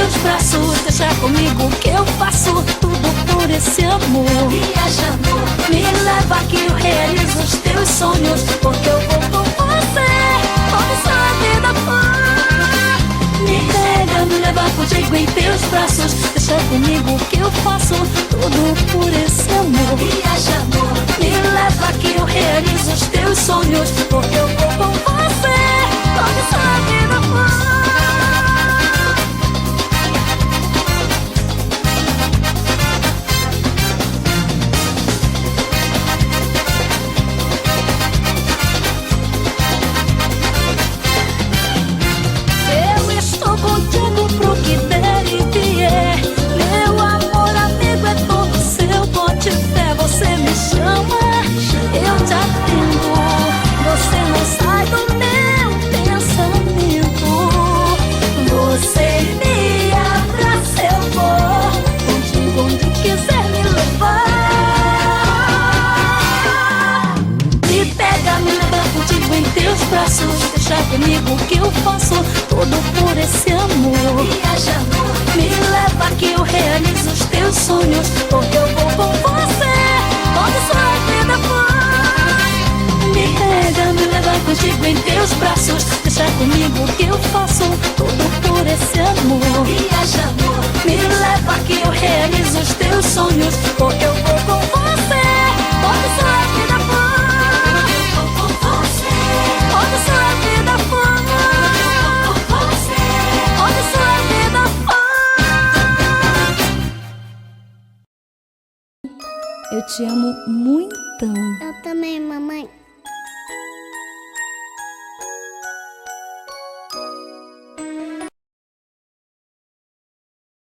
teus braços. Deixa comigo que eu faço tudo por esse amor. Viaja, amor, me leva que eu realizo os teus sonhos, porque eu vou com você onde só a vida for. Me pega, me leva contigo em teus braços. Deixa comigo que eu faço tudo por esse amor. Viaja, amor, me leva que eu realizo os teus sonhos, porque eu vou com você onde só a vida for. Contigo pro que der e vier. Meu amor amigo é todo seu. Bote fé, você me chama, eu te atendo. Você não sai do meu pensamento. Você me abraça, eu vou contigo onde quiser me levar. Me pega, me leva contigo em teus braços. Deixa comigo que eu faço tudo por esse amor. Viaja, amor, me leva que eu realizo os teus sonhos, porque eu vou com você onde sua vida for. Me pega, me leva contigo em teus braços. Deixa comigo que eu faço tudo por esse amor. Viaja, amor, me leva que eu realizo os teus sonhos, porque eu vou com você onde sua vida for. Onde sua vida for. Onde sua vida for. Eu te amo muitão. Eu também, mamãe.